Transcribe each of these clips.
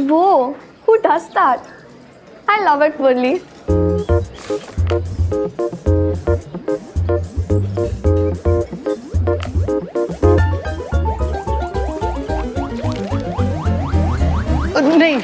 वो who does that? I love it, Murli. नहीं,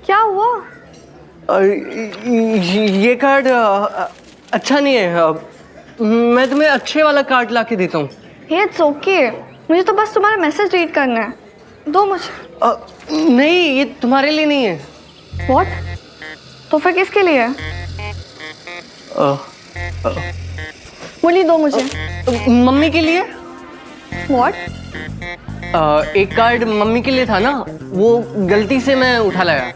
क्या हुआ? ये कार्ड अच्छा नहीं है। मैं तुम्हें अच्छे वाला कार्ड ला के देता हूँ। It's okay. मुझे तो बस तुम्हारा मैसेज रीड करना है। दो मुझे। नहीं, ये तुम्हारे लिए नहीं है। What? तो फिर किसके लिए है? मुरली दो मुझे। मम्मी के लिए। What? एक कार्ड मम्मी के लिए था ना, वो गलती से मैं उठा लाया।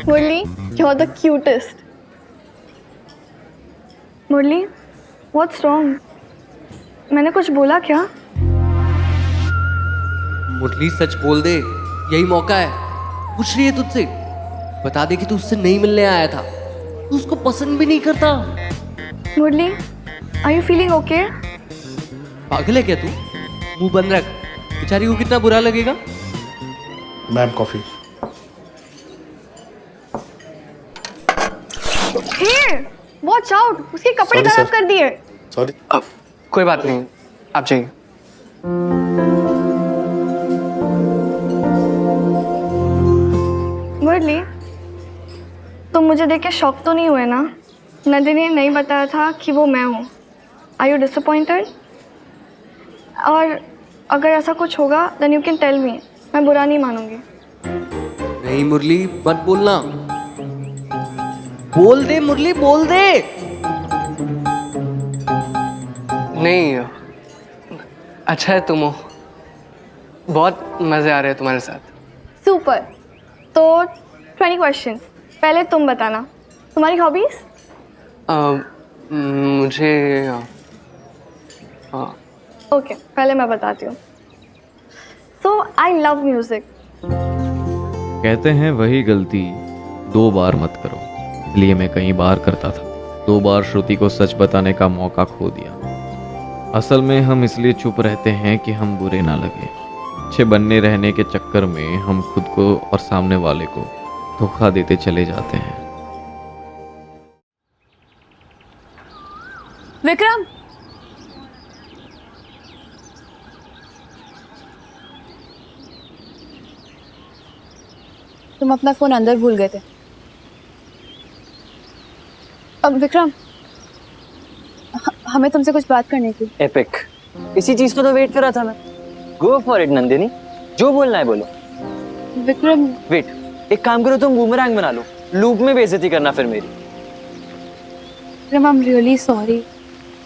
मुरली, you're the cutest. Murali, what's wrong? मैंने कुछ बोला क्या? मुरली सच बोल दे, यही मौका है। पूछ रही है तुझसे, बता दे कि तू उससे नहीं मिलने आया था, तू उसको पसंद भी नहीं करता। मुरली, are you feeling okay? पागल है क्या तू? मुंह बंद रख, बेचारी को कितना बुरा लगेगा। Ma'am coffee. Hey, watch out! उसके कपड़े Sorry, खराब sir. कर दिए। सॉरी। कोई बात नहीं, आप जाइए। मुरली, तुम मुझे देख के शॉक तो नहीं हुए ना? नंदिनी ने नहीं बताया था कि वो मैं हूँ। Are you disappointed? और अगर ऐसा कुछ होगा, then you can tell me. मैं बुरा नहीं मानूंगी। नहीं मुरली, मत बोलना। बोल दे मुरली, बोल दे। नहीं, अच्छा है तुम हो। बहुत मजे आ रहे हैं तुम्हारे साथ। सुपर। तो 20 क्वेश्चंस। पहले तुम बताना, तुम्हारी हॉबीज? मुझे ओके, पहले मैं बताती हूँ। सो आई लव म्यूजिक। कहते हैं वही गलती 2 बार मत करो, इसलिए मैं कई बार करता था। 2 बार श्रुति को सच बताने का मौका खो दिया। असल में हम इसलिए चुप रहते हैं कि हम बुरे ना लगे। अच्छे बनने रहने के चक्कर में हम खुद को और सामने वाले को धोखा देते चले जाते हैं। विक्रम, तुम अपना फोन अंदर भूल गए थे। अब विक्रम, हमें तुमसे कुछ बात करनी थी। एपिक, इसी चीज को तो वेट कर रहा था मैं। गो फॉर इट नंदिनी, जो बोलना है बोलो। विक्रम, वेट, एक काम करो, तुम बूमरैंग बना लो, लूप में बेइज्जती करना फिर मेरी। Vikram, I am really sorry.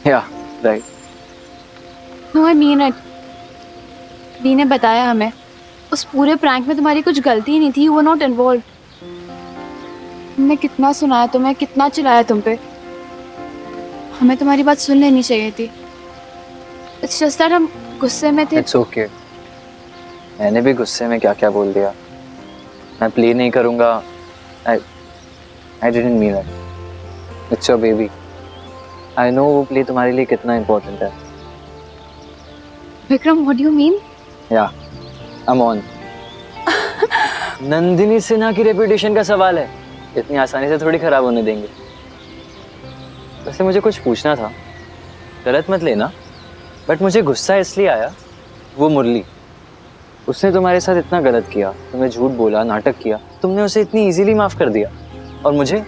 Yeah right. No I mean it. दी ने बताया हमें, उस पूरे प्रैंक में तुम्हारी कुछ गलती नहीं थी। You were not involve. हमने कितना सुनाया तुम्हें, कितना चिल्लाया तुम पे। हमें तुम्हारी बात सुन लेनी चाहिए थी। इट्स जस्ट दैट हम गुस्से में थे। इट्स ओके, मैंने भी गुस्से में क्या क्या बोल दिया। मैं प्ले नहीं करूंगा। I didn't mean it. It's your baby. I know वो प्ले तुम्हारे लिए कितना इम्पोर्टेंट है। Vikram, what do you mean? या I'm on. नंदिनी सिन्हा की रेपुटेशन का सवाल है, इतनी आसानी से थोड़ी खराब होने देंगे। वैसे मुझे कुछ पूछना था, गलत मत लेना, बट मुझे गुस्सा इसलिए आया, वो मुरली, उसने तुम्हारे साथ इतना गलत किया, तुम्हें झूठ बोला, नाटक किया, तुमने उसे इतनी इजीली माफ कर दिया, और मुझे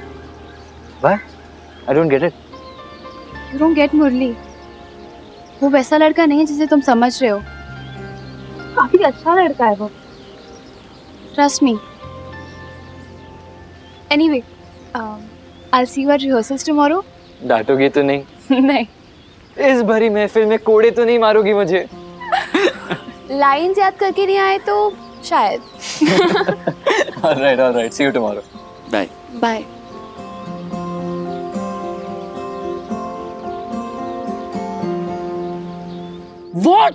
Why? I don't get it. You don't get मुरली। वो वैसा लड़का नहीं है जिसे तुम समझ रहे हो। काफी अच्छा लड़का है वो। Trust me. Anyway, I'll see you at rehearsals tomorrow. डांटोगी तो नहीं? नहीं। इस भरी महफिल में कोड़े तो नहीं मारोगी मुझे? लाइन्स याद करके नहीं आए तो शायद। All right. See you tomorrow. Bye. Bye. What?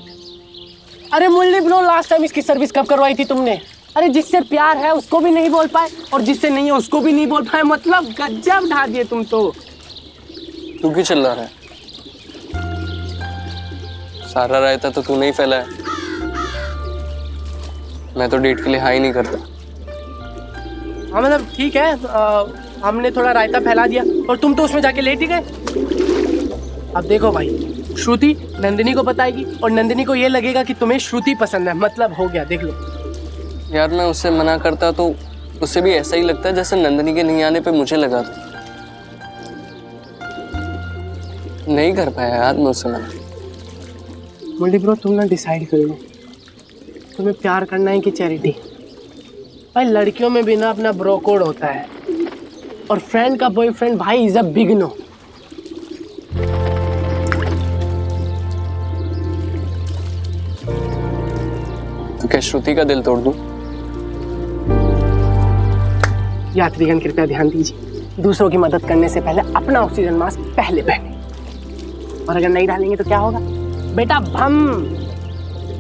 अरे मुरली ब्रो, लास्ट टाइम इसकी सर्विस कब करवाई थी तुमने? अरे जिससे प्यार है उसको भी नहीं बोल पाए और जिससे नहीं है उसको भी नहीं बोल पाए। मतलब गजब ढा दिए तुम तो। तू क्यों चिल्ला रहा है? सारा रायता तो तूने ही फैलाया। मैं तो डेट के लिए हाई नहीं करता। हाँ मतलब ठीक है, हमने थोड़ा रायता फैला दिया और तुम तो उसमें जाके लेट ही गए। अब देखो भाई, श्रुति नंदिनी को बताएगी और नंदिनी को ये लगेगा कि तुम्हें श्रुति पसंद है, मतलब हो गया, देख लो। यार मैं उससे मना करता तो उसे भी ऐसा ही लगता है जैसे नंदिनी के नहीं आने पे मुझे लगा था। नहीं कर पाया यार मैं उससे मना। मुरली ब्रो, तुम ना डिसाइड कर लो, तुम्हें प्यार करना है कि चैरिटी। भाई लड़कियों में भी ना अपना ब्रो कोड होता है, और फ्रेंड का बॉयफ्रेंड भाई इज अ बिग नो। तो क्या श्रुति का दिल तोड़ दूं? यात्रीगण कृपया ध्यान दीजिए, दूसरों की मदद करने से पहले अपना ऑक्सीजन मास्क पहले पहने, और अगर नहीं डालेंगे तो क्या होगा बेटा, बम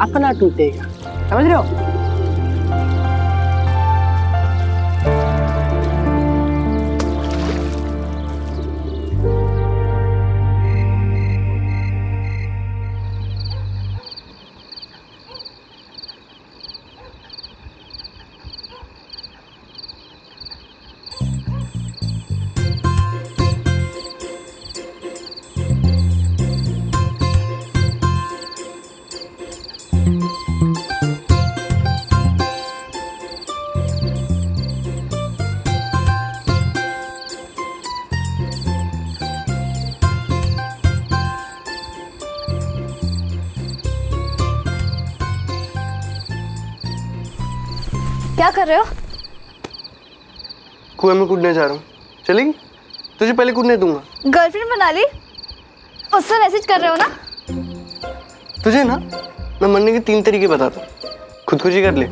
अपना टूटेगा, समझ रहे हो? क्या कर रहे हो? कुएं में कूदने जा रहा हूँ, चलेगी? तुझे पहले कूदने दूंगा। गर्लफ्रेंड बना ली? उससे मैसेज कर रहे हो ना? तुझे ना मैं मरने के 3 तरीके बताता हूँ, खुदकुशी कर ले।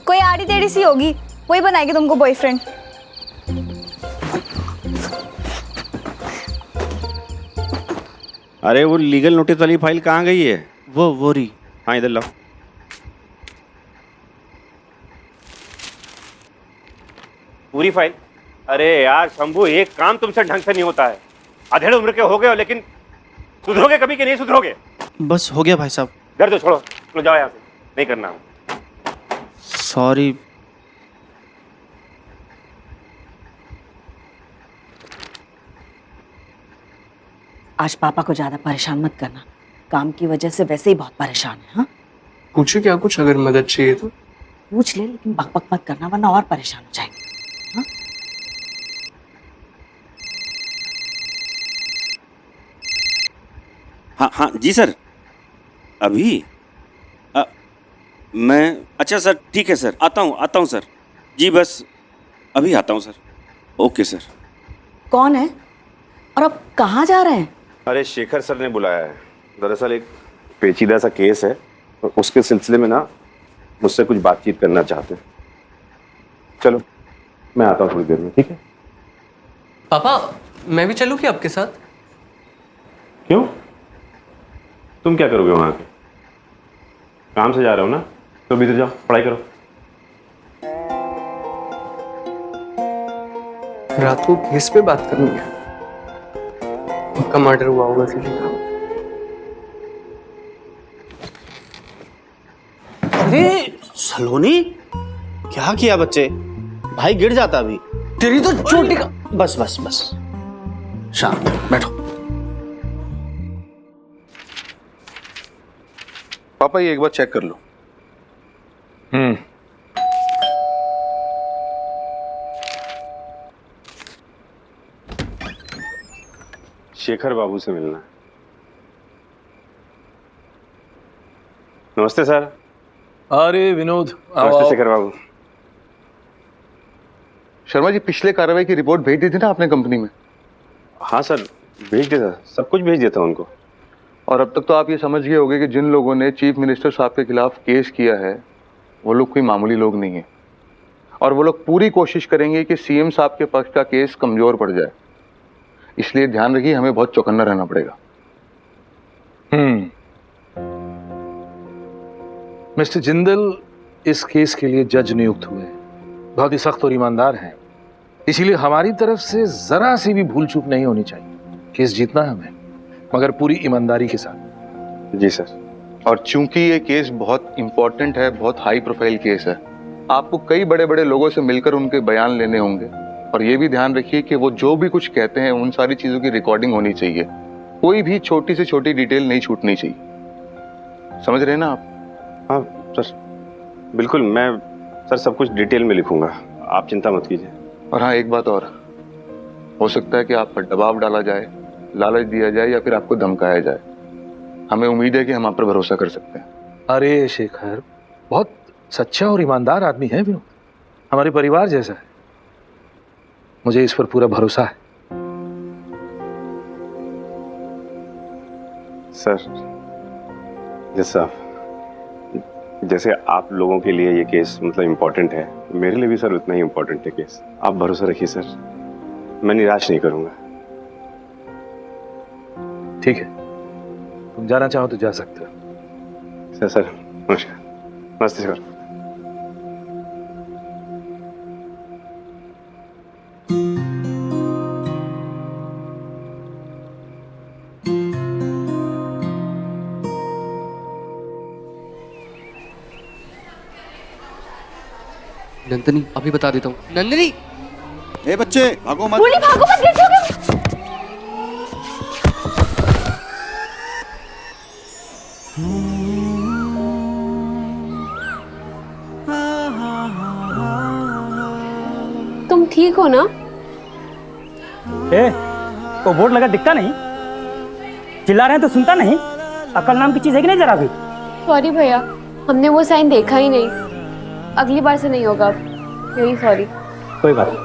कोई आड़ी टेढ़ी सी होगी, वही बनाएगी तुमको बॉयफ्रेंड। अरे वो लीगल नोटिस वाली फाइल कहाँ गई है? वो रही। हाँ इधर लाओ। पूरी फाइल? अरे यार शंभू, एक काम तुमसे ढंग से नहीं होता है। अधेड़ उम्र के हो गए हो, लेकिन सुधरोगे कभी कि नहीं सुधरोगे? बस हो गया भाई साहब। डर दो, छोड़ो, चलो जाओ यहाँ से, नहीं करना। सॉरी। आज पापा को ज्यादा परेशान मत करना, काम की वजह से वैसे ही बहुत परेशान है। हाँ पूछो क्या कुछ, अगर मदद चाहिए तो पूछ ले, लेकिन बक बक मत करना वरना और परेशान हो जाएंगे। हाँ? हाँ हाँ जी सर, अभी मैं, अच्छा सर ठीक है सर, आता हूँ सर जी, बस अभी आता हूँ सर। Okay sir. कौन है और अब कहाँ जा रहे हैं? अरे शेखर सर ने बुलाया है, दरअसल एक पेचीदा सा केस है, और उसके सिलसिले में ना मुझसे कुछ बातचीत करना चाहते हैं। चलो मैं आता हूँ थोड़ी देर में, ठीक है? पापा मैं भी चलूँ क्या आपके साथ? क्यों? तुम क्या करोगे वहाँ पे? काम से जा रहे हो ना, तो भीतर जाओ, पढ़ाई करो। रात को केस पे बात करनी है। पक्का मर्डर हुआ होगा किसी का। अरे सलोनी, क्या किया बच्चे? भाई गिर जाता अभी। तेरी तो चोटी का। बस बस बस, शांत बैठो। पापा ये एक बार चेक कर लो। शेखर बाबू से मिलना है। नमस्ते सर। अरे विनोद, नमस्ते शेखर बाबू। शर्मा जी, पिछले कार्रवाई की रिपोर्ट भेज दी थी ना आपने कंपनी में? हाँ सर, भेज दिया था, सब कुछ भेज दिया था उनको। और अब तक तो आप ये समझ गए होंगे कि जिन लोगों ने चीफ मिनिस्टर साहब के खिलाफ केस किया है वो लोग कोई मामूली लोग नहीं है, और वो लोग पूरी कोशिश करेंगे कि सीएम साहब के पक्ष का केस कमजोर पड़ जाए। इसलिए ध्यान रखिए, हमें बहुत चौकन्ना रहना पड़ेगा। मिस्टर जिंदल इस केस के लिए जज नियुक्त हुए, बहुत ही सख्त और ईमानदार हैं, इसीलिए हमारी तरफ से जरा सी भी भूल चूक नहीं होनी चाहिए। केस जीतना है हमें, मगर पूरी ईमानदारी के साथ। जी सर। और चूंकि ये केस बहुत इंपॉर्टेंट है, बहुत हाई प्रोफाइल केस है, आपको कई बड़े बड़े लोगों से मिलकर उनके बयान लेने होंगे। और ये भी ध्यान रखिए कि वो जो भी कुछ कहते हैं उन सारी चीजों की रिकॉर्डिंग होनी चाहिए। कोई भी छोटी से छोटी डिटेल नहीं छूटनी चाहिए। समझ रहे हैं ना आप? हाँ सर, बिल्कुल। मैं सर सब कुछ डिटेल में लिखूंगा, आप चिंता मत कीजिए। और हाँ, एक बात और, हो सकता है कि आप पर दबाव डाला जाए, लालच दिया जाए या फिर आपको धमकाया जाए। हमें उम्मीद है कि हम आप पर भरोसा कर सकते हैं। अरे शेखर, बहुत सच्चा और ईमानदार आदमी है विनोद, हमारे परिवार जैसा है। मुझे इस पर पूरा भरोसा है। सर जैसे आप लोगों के लिए ये केस मतलब इम्पोर्टेंट है, मेरे लिए भी सर उतना ही इम्पोर्टेंट है केस। आप भरोसा रखिए सर, मैं निराश नहीं करूंगा। ठीक है, तुम जाना चाहो तो जा सकते हो। सर नमस्कार। नमस्ते सर। नंदिनी, अभी बता देता हूँ। नंदिनी, ए बच्चे भागो मत। बोली भागो मत, गिर जाओगे। तुम ठीक हो ना? ए, वो बोर्ड लगा दिखता नहीं? चिल्ला रहे हैं तो सुनता नहीं? अकल नाम की चीज है कि नहीं जरा भी? सॉरी भैया, हमने वो साइन देखा ही नहीं। अगली बार से नहीं होगा अब। Very sorry. कोई बात नहीं।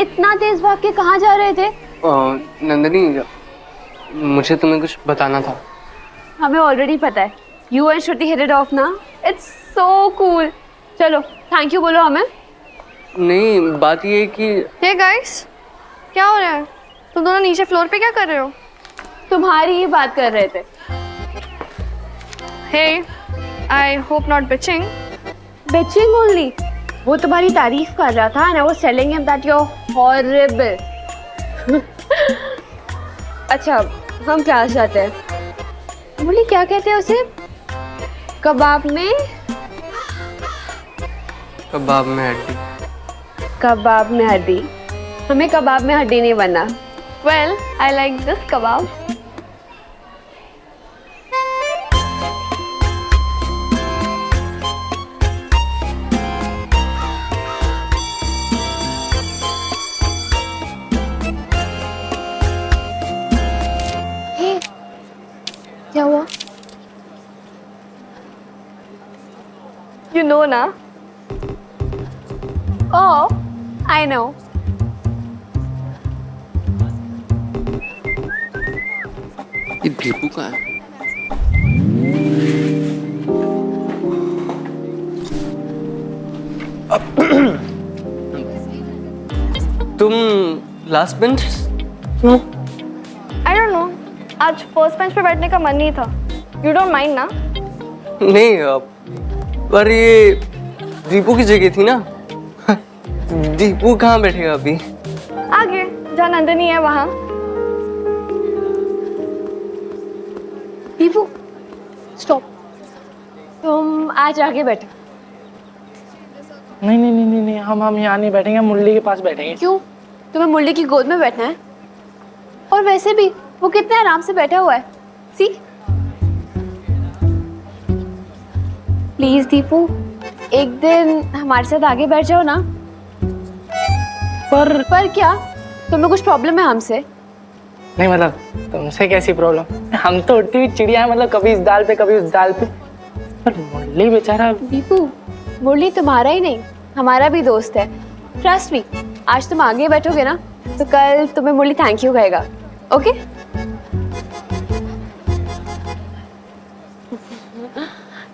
इतना तेज भाग के कहाँ जा रहे थे? नंदिनी, मुझे तुम्हें कुछ बताना था। हमें ऑलरेडी पता है। You and Shruti hit it off ना। It's so cool. चलो थैंक यू बोलो हमें। नहीं, बात ये है कि हे गाइस, क्या हो रहा है? तुम दोनों नीचे फ्लोर पे क्या कर रहे हो? तुम्हारी ही बात कर रहे थे। Hey, I hope not bitching. Bitching only. वो तुम्हारी तारीफ कर रहा था and I was telling him that you're horrible. अच्छा, हम क्लास जाते हैं। बोली क्या कहते हैं उसे? कबाब में हड्डी। कबाब में हड्डी। हमें कबाब में हड्डी नहीं बनना। Well, I like this kebab. हे, क्या हुआ? You know ना? Oh, I know. ये दीपू का है। तुम last bench? I don't know. आज फर्स्ट बेंच पे बैठने का मन नहीं था। You don't mind ना? नहीं, पर ये दीपू की जगह थी ना। दीपू कहाँ बैठेगा अभी? आगे जहाँ नंदिनी है वहाँ। दीपू, स्टॉप। तुम आज आगे बैठो। नहीं, हम यहाँ नहीं बैठेंगे, हम मुरली के पास बैठेंगे। क्यों? तुम्हें मुरली की गोद में बैठना है? और वैसे भी वो कितने आराम से बैठा हुआ है। सी, प्लीज दीपू, एक दिन हमारे साथ आगे बैठ जाओ ना। पर क्या? तुम्हें कुछ प्रॉब्लम है हमसे? नहीं मतलब तुमसे कैसी प्रॉब्लम? हम तो उड़ती हुई चिड़िया है, मतलब कभी इस डाल पे कभी उस डाल पे। पर मुरली बेचारा। दीपू, मुरली तुम्हारा ही नहीं हमारा भी दोस्त है। ट्रस्ट मी, आज तुम आगे बैठोगे ना तो कल तुम्हें मुरली थैंक यू कहेगा। ओके?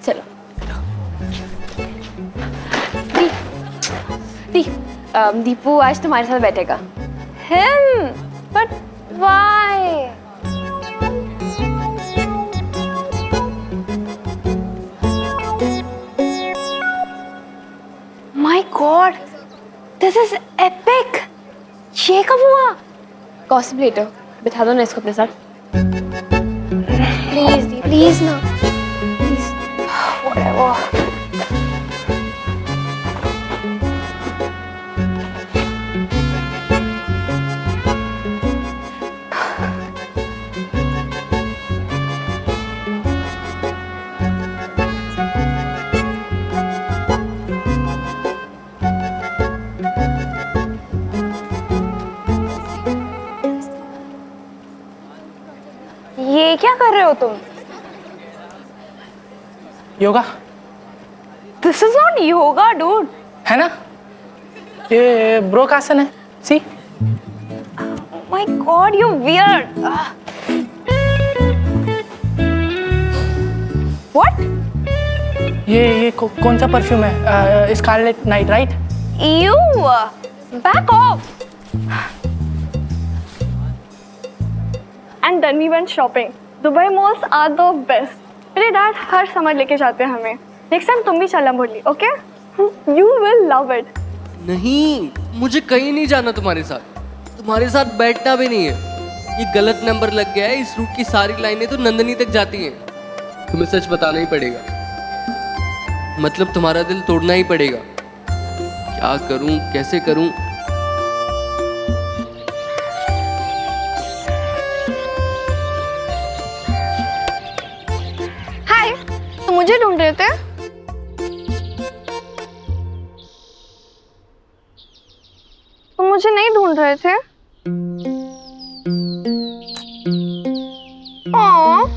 चलो। दीपू आज तुम्हारे साथ बैठेगा। Him? But why? My God, this is epic. ये कब हुआ? गॉसिप लेटर, बिठा दो ना इसको अपने साथ। प्लीज दी, प्लीज ना, प्लीज। Whatever. ये क्या कर रहे हो तुम? Yoga This is not yoga, dude. है ना, ये ब्रोकासन है। सी Oh my God, you're weird. What? ये कौन सा परफ्यूम है? Scarlet night, right? You. Back off. And then we went shopping. Dubai malls are the best. मेरे डैड हर समर लेके जाते हैं हमें. नेक्स्ट टाइम तुम भी चला Murali, okay? You will love it. नहीं, मुझे कहीं नहीं जाना तुम्हारे साथ. तुम्हारे साथ बैठना भी नहीं है. ये गलत नंबर लग गया है. इस रूट की सारी लाइनें तो नंदनी तक जाती हैं. तुम्हें सच बताना ही पड़ेगा. मतलब तुम्हारा दिल तोड़ना ही पड़ेगा. क्या करूं, कैसे करूं? हाय, तुम मुझे ढूंढ रहे थे? तुम मुझे नहीं ढूंढ रहे थे? Aww.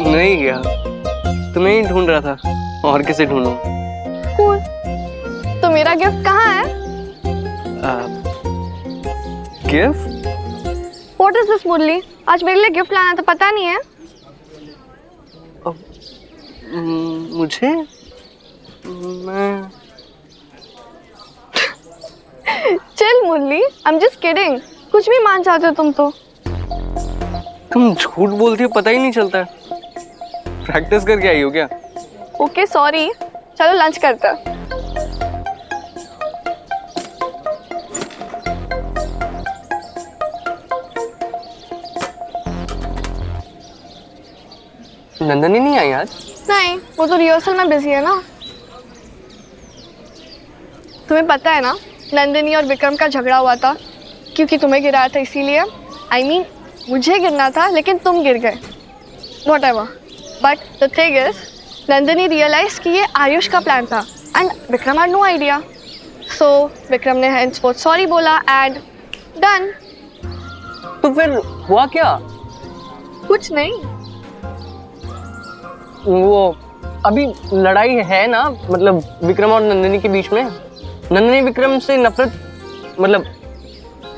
नहीं गया, तुम्हें ही ढूंढ रहा था. और किसे ढूंढूं? Cool. तो मेरा गिफ्ट कहाँ है? गिफ्ट? What is this, मुरली? आज मेरे लिए गिफ्ट लाना था, पता नहीं है? मुझे? मैं chill Murali, I'm just kidding. कुछ भी मान जाते हो तुम तो. तुम झूठ बोलती हो, पता ही नहीं चलता. प्रैक्टिस करके आई हो क्या? Okay sorry. चलो लंच करते हैं. नंदनी नहीं आई आज? नहीं, वो तो रिहर्सल में बिजी है ना. तुम्हें पता है ना, नंदिनी और विक्रम का झगड़ा हुआ था क्योंकि तुम्हें गिराया था इसीलिए. I mean, मुझे गिरना था लेकिन तुम गिर गए. Whatever. But the thing is, Nandini realise कि ये आयुष का प्लान था and Vikram had no idea. So Vikram ने henceforth सॉरी बोला एंड डन. तो फिर हुआ क्या? कुछ नहीं. वो अभी लड़ाई है ना, मतलब विक्रम और नंदिनी के बीच में. नंदिनी विक्रम से नफरत, मतलब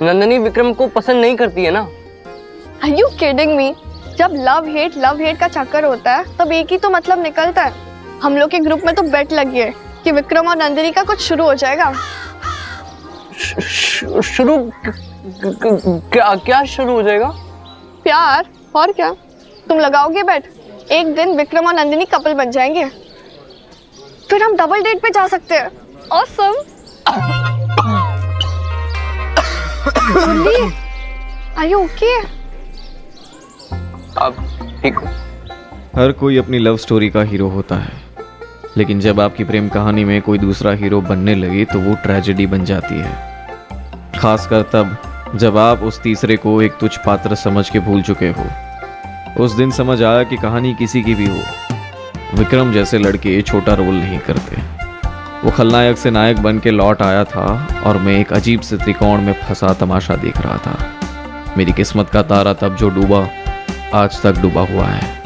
नंदिनी विक्रम को पसंद नहीं करती है ना. Are you kidding me? जब लव हेट का चक्कर होता है तब एक ही तो मतलब निकलता है. हम लोग के ग्रुप में तो बेट लगी है कि विक्रम और नंदिनी का कुछ शुरू हो जाएगा. शुरू? क्या शुरू हो जाएगा? प्यार. और क्या? तुम लगाओगे बेट? एक दिन विक्रम और नंदिनी कपल बन जाएंगे, फिर हम डबल डेट पे जा सकते हैं. ऑसम. Are you okay? अब ठीक हो. हर कोई अपनी लव स्टोरी का हीरो होता है, लेकिन जब आपकी प्रेम कहानी में कोई दूसरा हीरो बनने लगे तो वो ट्रेजेडी बन जाती है. खासकर तब जब आप उस तीसरे को एक तुच्छ पात्र समझ के भूल चुके हो. उस दिन समझ आया कि कहानी किसी की भी हो, विक्रम जैसे लड़के छोटा रोल नहीं करते. वो खलनायक से नायक बन के लौट आया था और मैं एक अजीब से त्रिकोण में फंसा तमाशा देख रहा था. मेरी किस्मत का तारा तब जो डूबा, आज तक डूबा हुआ है.